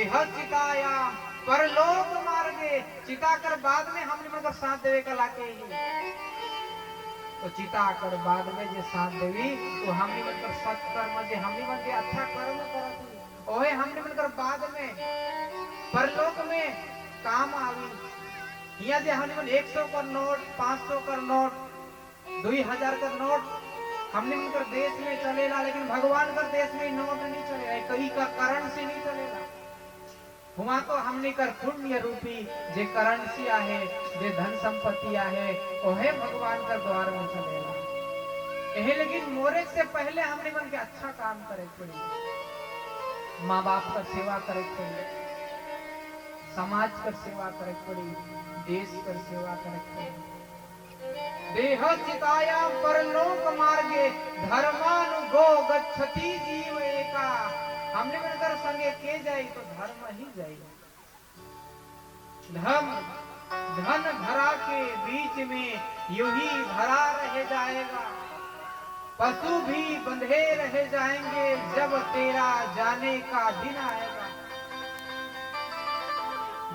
देह चिताया परलोक मार्गे, चिता कर बाद में हमने मतलब साथ देवे का लाके ही तो चिता कर बाद में जे साथ देवी तो हमने मतलब सत्कर्म जे हमने मन के अच्छा कर्म करत ओहे हमने मतलब बाद में परलोक में काम आवी। यहाँ जे हमने मन 100 का नोट 500 का नोट 2000 का नोट हमने मनकर देश में चलेला, लेकिन भगवान कर देश में नोट नहीं चलेगा, कहीं का कारण से नहीं चलेगा। हुआ तो हमने कर पुण्य रूपी जे करेंसी आहे, जे धन संपत्ति आहे, ओहे भगवान का द्वार में चलेगा। यही लेकिन मोरे से पहले हमने मन के अच्छा काम करे पड़ी, माँ बाप का सेवा करे पड़ी, समाज कर सेवा करे पड़ी, देश कर सेवा करे पड़ी। देह चिताया परलोक मार्गे धर्मानुगो गच्छति जीव एका। हमने मिलकर संगे के जाए तो धर्म ही जाएगा। धन धरा के बीच में यूं ही धरा रह जाएगा, पशु भी बंधे रह जाएंगे जब तेरा जाने का दिन आएगा।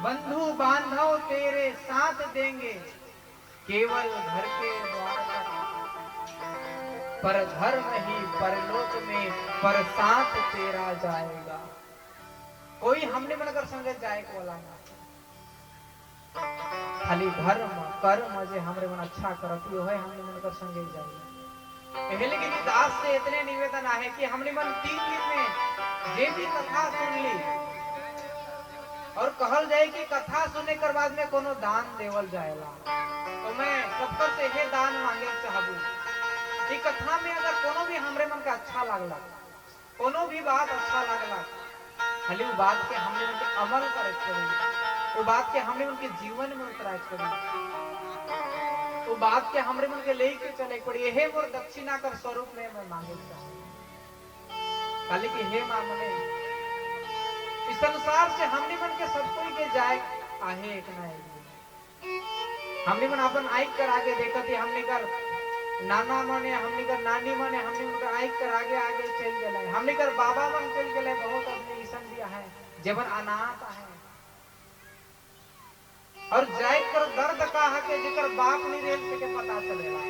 बंधु बांधव तेरे साथ देंगे केवल घर के द्वार पर धर्म ही परलोक में पर साथ तेरा जाएगा। कोई हमने मनकर संगे जाए को वाला ना, खाली धर्म कर्म जे हमरे मन अच्छा करती हो है हमने मनकर संगे जाए। पहले की दास से इतने निवेदन आहे कि हमने मन 3 दिन में जे भी कथा सुन ली और कहल जाए कि कथा सुनने के बाद में कोनो दान देवल जाएला, तो मैं सबकर से हे दान मांगे चाहूँ कि कथा में अगर कोनो भी हमरे मन का अच्छा लागला, कोनो भी बात अच्छा लागला, खाली वो बात के हमने मन के अमल करे पड़ी, वो बात के हमने मन के जीवन में उतराए पड़ी, वो बात के हमरे मन के लेके चले पड़ी। हे मोर दक्षिणा कर स्वरूप में मैं मांगे चाहूँ खाली कि हे मां मने इस संसार से हमने मन के सब कोई के जाए आहे एक ना एक। हमने मन अपन आइक कर आगे देखा थी, हमने कर नाना मने हमने कर नानी मने हमने मन कर आइक कर आगे आगे चल गए, हमने कर बाबा मन चल गए, बहुत अपने ईसन दिया है जबन अनाथ है और जाए कर दर्द का है कि जेकर बाप नहीं रेल से के पता चलेगा।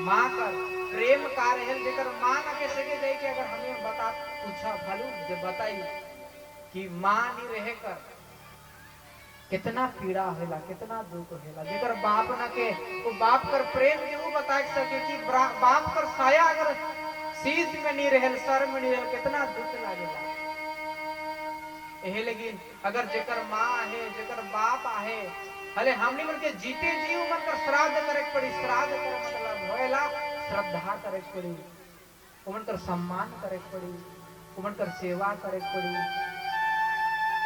मां कर प्रेम का रहल जेकर मां ना के सके जाए कि अगर हमें बता पूछा भलू जब बताई कि मां नहीं रहे कर कितना पीड़ा होला, कितना दुख होला, जेकर बाप ना के वो बाप कर प्रेम के वो बता सके कि बाप कर साया अगर शीश में नहीं रहल सर में नहीं रहल कितना दुख लागेला। एहे लेकिन अगर जेकर मां है जेकर बाप आहे हले हमनी मन के जीते जीव मन कर श्राद्ध करे पड़ी, श्राद्ध करे मतलब होएला श्रद्धा करे पड़ी, उमन कर सम्मान करे पड़ी, उमन कर सेवा करे पड़ी।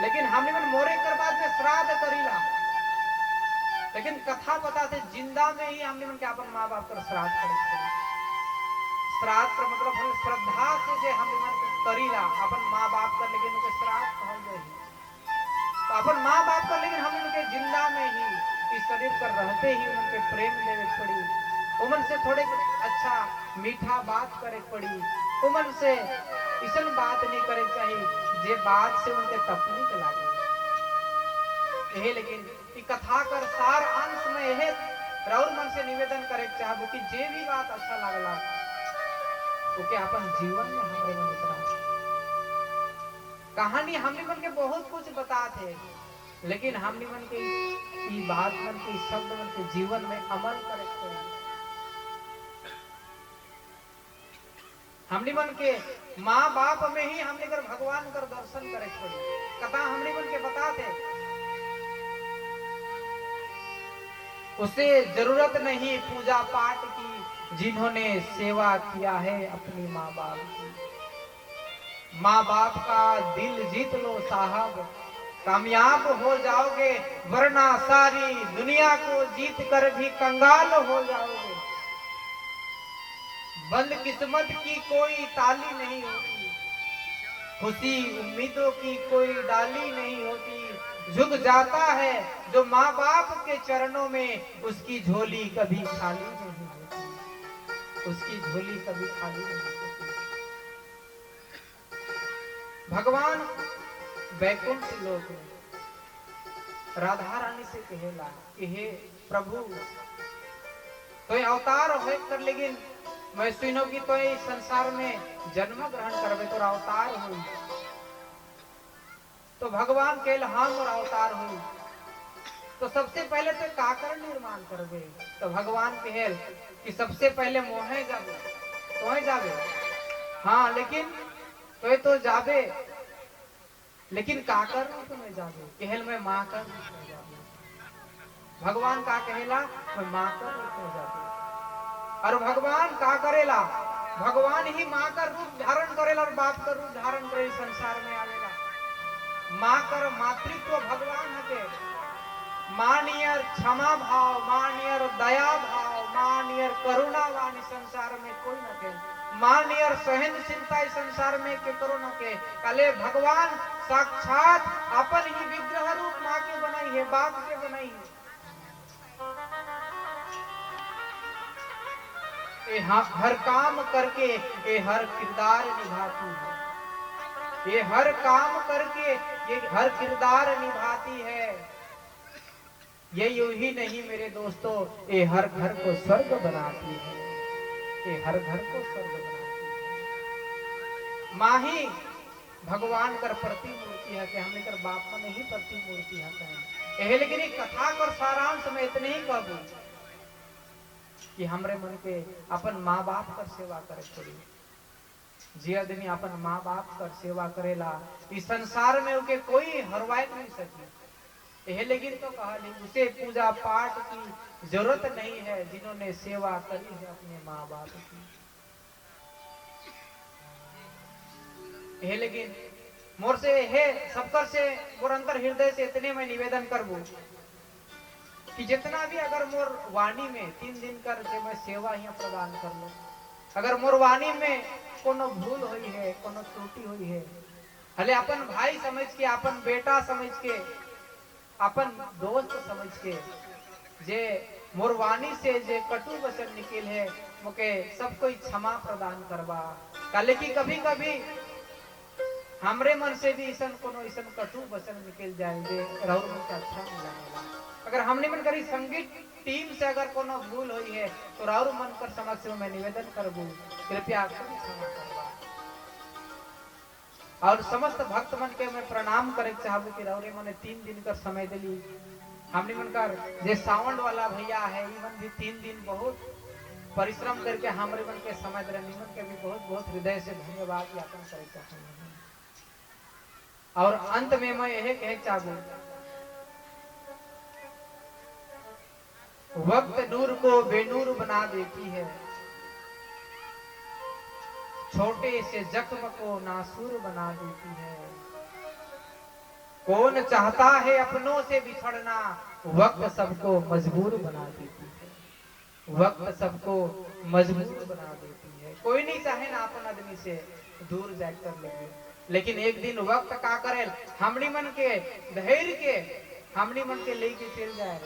लेकिन हमने मन मोरे कर बाद में श्राद्ध करीला, लेकिन कथा बताते जिंदा में ही हमने मन के अपन माँ बाप कर श्राद्ध करे पड़ी। श्राद्ध का मतलब हम श्रद्धा से जे हमने मन करीला अपन माँ बाप कर, लेकिन उनके श्राद्ध कहल जाए तो अपन माँ बाप कर, लेकिन हम उनके जिंदा में ही इस शरीर पर रहते ही उनके प्रेम लेवे पड़ी, उमन से थोड़े अच्छा मीठा बात करे पड़ी, उमन से इसन बात नहीं करे चाहिए जे बात से उनके तकलीफ लागे। यही लेकिन कथा कर सार अंश में यह राउर मन से निवेदन करे चाहबो कि जे भी बात अच्छा लागला ओके अपन जीवन में हमरे मन उतरा। कहानी हमने मन के बहुत कुछ बताते, लेकिन हमने मन के ई बात मन के शब्द मन के जीवन में अमल करे पड़ी। हमने मन के माँ बाप में ही हमने कर भगवान कर दर्शन करे पड़ी। कथा हमने मन के बताते, उसे जरूरत नहीं पूजा पाठ की जिन्होंने सेवा किया है अपनी माँ बाप की। माँ बाप का दिल जीत लो साहब, कामयाब हो जाओगे, वरना सारी दुनिया को जीत कर भी कंगाल हो जाओगे। बंद किस्मत की कोई ताली नहीं होती, खुशी उम्मीदों की कोई डाली नहीं होती। झुक जाता है जो माँ बाप के चरणों में, उसकी झोली कभी खाली नहीं होती, उसकी झोली कभी खाली नहीं होती। भगवान वैकुंठ लोक में राधा रानी से कहेला कि हे प्रभु तो अवतार हो कर, लेकिन मैं सुनो कि तो संसार में जन्म ग्रहण करवे तो अवतार हुई। तो भगवान केल हम और अवतार हुई तो सबसे पहले तो काकर निर्माण करवे। तो भगवान कहेल कि सबसे पहले मोहे जावे तो जावे, हाँ लेकिन तो जावे, लेकिन काकर रूप में जावे। कहेल मैं माँ कर रूप में जावे। भगवान का कहेला मैं माँ कर रूप में जावे। और भगवान का करेला, भगवान ही माँ का रूप धारण करेला और बाप का रूप धारण करे संसार में आवेला। माँ कर मातृत्व भगवान हके, मानियर क्षमा भाव, मानियर दया भाव, मानियर करुणा वाणी संसार में कोई न के, मानियर सहनशीलता संसार में के करो न के। कले भगवान साक्षात अपन ही विग्रह रूप माँ के बनाई है, बाप के बनाई है। ये हर काम करके ये हर किरदार निभाती है, ये हर काम करके ये हर किरदार निभाती है। ये यूं ही नहीं मेरे दोस्तों, ये हर घर को स्वर्ग बनाती है, ये हर घर को स्वर्ग बनाती है। माँ ही भगवान कर प्रतिमूर्ति है कि हमने कर बाप में नहीं प्रतिमूर्ति है कहें। लेकिन एक कथा कर सारांश में इतने ही कहूं कि हमरे मन के अपन माँ बाप कर सेवा करे छोड़ी। जे आदमी अपन माँ बाप कर सेवा करेला इस संसार में उनके कोई हरवाए नहीं सकी। यह लेकिन तो कहा उसे पूजा पाठ की जरूरत नहीं है जिन्होंने सेवा करी है अपने माँ बाप की। यह लेकिन मोर से है सबकर से मोर अंतर हृदय से इतने मैं निवेदन करबू कि जितना भी अगर मोर वाणी में 3 दिन कर के मैं सेवा यहाँ प्रदान कर लो, अगर मोर वाणी में कोनो भूल हुई है, कोनो त्रुटि हुई है, हले अपन भाई समझ के, अपन बेटा समझ के, अपन दोस्त समझ के जे मोर वाणी से जे कटु वचन निकल है मुके सब कोई क्षमा प्रदान करवा। काले की कभी कभी हमरे मन से भी ईसन कोनो ईसन कटु वचन निकल जाए जे राउर मन का अच्छा नहीं लगेगा। अगर हमने मन करी संगीत टीम से अगर कोनो भूल हुई है तो राउर मन कर समक्ष में निवेदन करबू कृपया क्षमा करवा। और समस्त भक्त मन के मैं प्रणाम करे चाहबू कि राउरे मने 3 दिन का समय दिली। हमने मन कर जे साउंड वाला भैया है इवन भी 3 दिन बहुत परिश्रम करके हमरे मन के समय दे निमन के भी बहुत बहुत हृदय से धन्यवाद ज्ञापन करे चाहूँ। और अंत में मैं यह कह चाहूँ, वक्त नूर को बेनूर बना देती है, छोटे से जख्म को नासूर बना देती है। कौन चाहता है अपनों से बिछड़ना, वक्त सबको मजबूर बना देती है, वक्त सबको मजबूर बना देती है। कोई नहीं चाहे ना अपन आदमी से दूर जाकर लेंगे, लेकिन एक दिन वक्त का करे हमनी मन के धैर्य के हमनी मन के लेके चल जाए।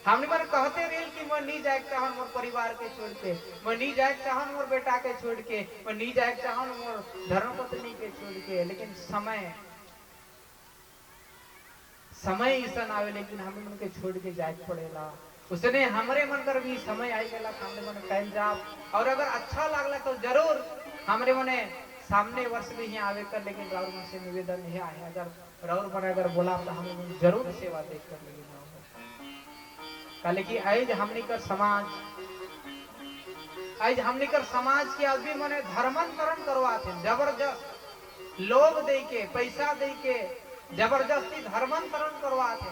हमनी मन कहते रेल कि मैं नहीं जाए चाहन मोर परिवार के छोड़ के, मैं नहीं जाए चाहन मोर बेटा के छोड़ के, मैं नहीं जाए चाहन मोर धर्मपत्नी के छोड़ के, लेकिन समय ऐसा आवे लेकिन हमें मन के छोड़ के जाए पड़ेला। उसने हमरे मन कर भी समय आई गला हमने मन कल जाओ। और अगर अच्छा लागला तो जरूर हमरे मने सामने वर्ष भी यहाँ आवे कर, लेकिन राउर मन से निवेदन है अगर राउर मन अगर बोला तो हमें जरूर सेवा देख कर लेगी। कल की आज हमने कर समाज के आदमी मने धर्मांतरण करवाते जबरदस्त लोग दे के पैसा दे के जबरदस्ती धर्मांतरण करवाते।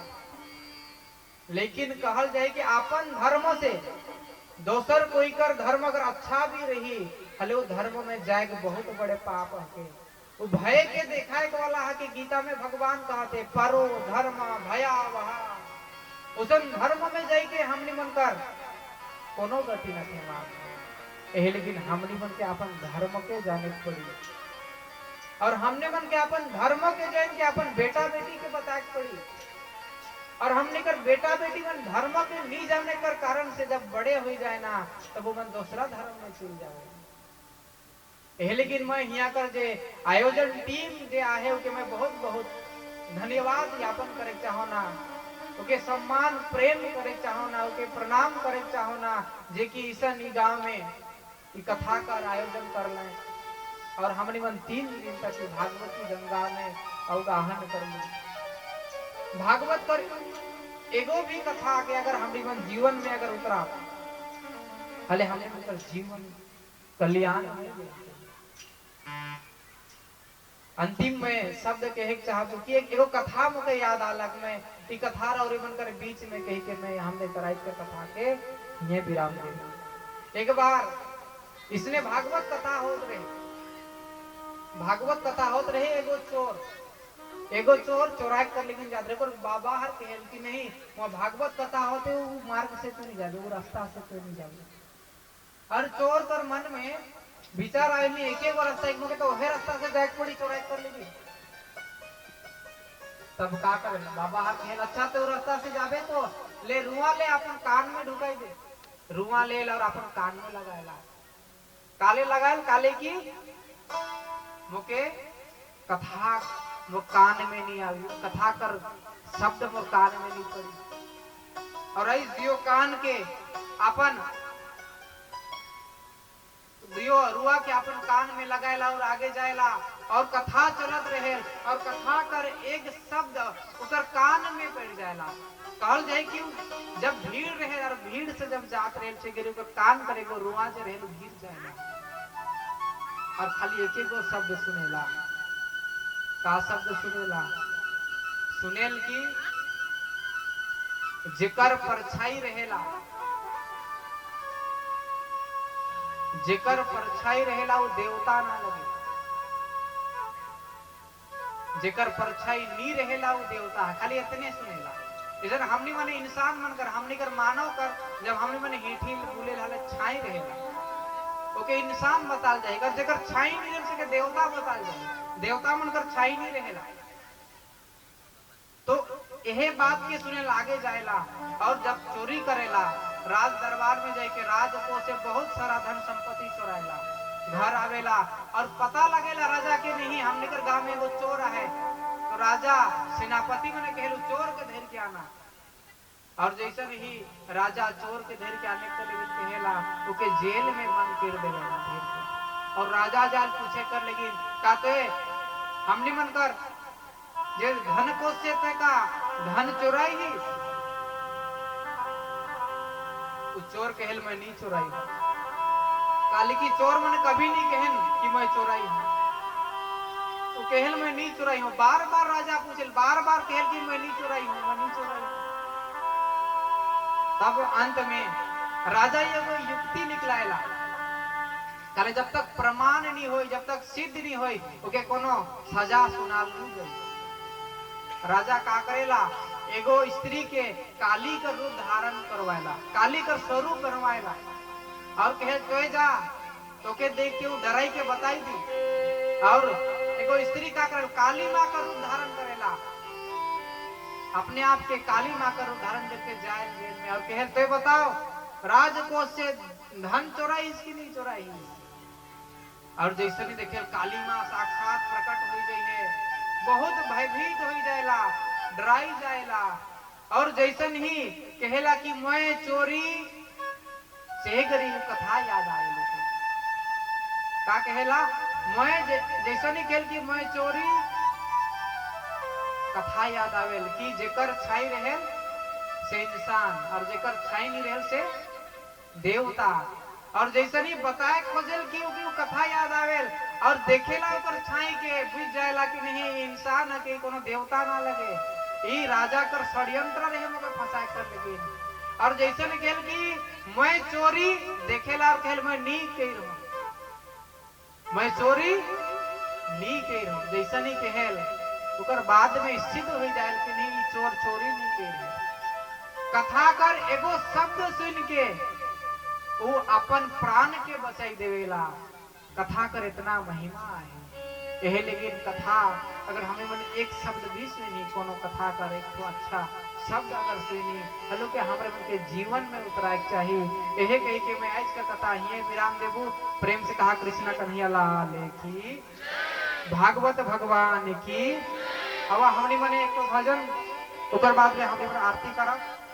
लेकिन कहल जाए कि अपन धर्म से दोसर कोई कर धर्म अगर अच्छा भी रही हले वो धर्म में जाएगा बहुत बड़े पाप है। वो भय के दिखाए वाला है कि गीता में भगवान कहते परो धर्म भयावह, उसन धर्म में जाके हमनी मन कर कोनो गति न थे मार। लेकिन हमनी मन के अपन धर्म के जाने पड़ी, और हमने मन के अपन धर्म के जान के अपन बेटा बेटी के बताए पड़ी। और हमने कर बेटा बेटी मन धर्म के नहीं जाने कर कारण से जब बड़े हो जाए ना तब वो मन दूसरा धर्म में चल जाए। लेकिन मैं यहाँ कर जे आयोजन टीम जे आहे के मैं बहुत बहुत धन्यवाद ज्ञापन करे चाहो ना, ओके सम्मान प्रेम करे चाहो ना, ओके प्रणाम करे चाहो ना, जे कि ईसन ई गांव में ई कथा का आयोजन कर लें और हमने मन 3 दिन तक भागवती गंगा में अवगाहन कर ली। भागवत कर एगो भी कथा के अगर हमने मन जीवन में अगर उतरा हले हमें मतलब जीवन कल्याण अंतिम में शब्द कहे चाहूँ कि एगो कथा मुझे याद आलक में ई कथा और बनकर बीच में कही के मैं हमने कराई के कथा के ये विराम दे। एक बार इसने भागवत कथा होत रहे, भागवत कथा होत रहे, एगो चोर चोराई कर लेकिन जात रहे पर बाबा हर कहल कि नहीं वहाँ भागवत कथा होते वो मार्ग से तो नहीं जावे, वो रास्ता से तो नहीं जावे। हर चोर कर मन में विचार आए नहीं एक एक रास्ता एक तो वह रास्ता से जाए पड़ी चोराई कर लेगी। तब का करे बाबा हर कहल अच्छा तो रास्ता से जावे तो ले रुआ ले अपन कान में ढुकाई दे, रुआ ले और अपन कान में लगाएला, काले लगाएल काले की मुके कथा वो कान में नहीं आई, कथा कर शब्द वो कान में नहीं पड़ी और इस दियो कान के अपन दियो रुआ के अपन कान में लगाएला और आगे जाएला और कथा चलत रहे और कथा कर एक शब्द उकर कान में पड़ जाएला। कहल जाए कि जब भीड़ रहे और भीड़ से जब जात रहे छे गिरे कान करे को रुआ जे रहे गिर जाएला और खाली एक एक शब्द सुनेला। का शब्द सुनेला? सुनेल की जेकर परछाई रहेला, जेकर परछाई रहेला वो देवता ना लगे, जेकर परछाई नहीं रहेला वो देवता है। खाली इतने सुनेला। इधर हमने माने इंसान मनकर हमने कर मानव कर जब हमने माने हीठी बुले लाले छाई रहेला ओके इंसान बताल जाएगा, जेकर छाई नहीं रह सके देवता बताल जाएगा, देवता मनकर छाई नहीं रहेला। तो यह बात के सुने लागे जाएला और जब चोरी करेला राज दरबार में जाके राजको से बहुत सारा धन संपत्ति चोराएला, घर आवेला और पता लगेला राजा के नहीं हमने कर गांव में वो चोर है तो राजा सेनापति मैंने कहलू चोर के धैर्य के आना और जैसे ही राजा चोर के धैर्य के आने के लिए कहेला ओके जेल में बंद कर देवेला धैर्य के और राजा जाल पूछे कर लेकिन काते हमने मन कर जे धन को से का धन चोराई ही चोर कहल मैं नहीं चोराई, काली की चोर मैंने कभी नहीं कहन कि मैं चोराई हूं, तो कहल मैं नहीं चोराई हूं। बार बार राजा पूछे बार बार कहल कि मैं नहीं चोराई हूं, मैं नहीं चोराई हूं। तब अंत में राजा ये वो युक्ति निकलाएला काले जब तक प्रमाण नहीं हो जब तक सिद्ध नहीं हो ओके कोनो सजा सुनाल नहीं गई। राजा का करेला एगो स्त्री के काली का रूप धारण करवाएला, काली का स्वरूप करवाएला और कहे तो जा तो के देख के वो डराई के बताई दी और एगो स्त्री का करे काली माँ का रूप धारण करेला, अपने आप के काली माँ का रूप धारण करके जाए जेल में और कहे तो बताओ राजकोष से धन चोराई इसकी नहीं चोराई और जैसे नहीं देखे काली माँ साक्षात प्रकट हो गई है, बहुत भयभीत हो जाएला, डराई जाएला और जैसन ही कहेला कि मैं चोरी से गरी कथा याद आए लोग का कहेला मैं जैसन ही कहल कि मैं चोरी कथा याद आवेल कि जेकर छाई रहेल से इंसान और जेकर छाई नहीं रहेल से देवता और जैसे नहीं बताए खोजल की कथा याद आवेल और देखेला ऊपर छाई के बुझ जाएला कि नहीं इंसान है कि कोनो देवता ना लगे ई राजा कर षड्यंत्र रहे मगर फंसा कर लगे और जैसे ने कहल कि मैं चोरी देखेला और कहल मैं नी कह रहा मैं चोरी नी कह रहा जैसे नहीं कहल उकर बाद में सिद्ध हो जाए कि नहीं चोर चोरी नहीं कह रहे। कथा कर एगो शब्द सुन के वो अपन प्राण के बचाई देवेला। कथा कर इतना महिमा है यह लेकिन कथा अगर हमें मन एक शब्द भी सुनी कोनो कथा कर एक तो अच्छा शब्द अगर सुनी हलो के हमारे मन के जीवन में उतराए चाहिए यह कही के मैं आज का कथा ही विराम देबू। प्रेम से कहा कृष्ण कन्हैया लाल की, भागवत भगवान की। हवा हमनी मने एक तो भजन ओकर बाद में हमनी आरती करब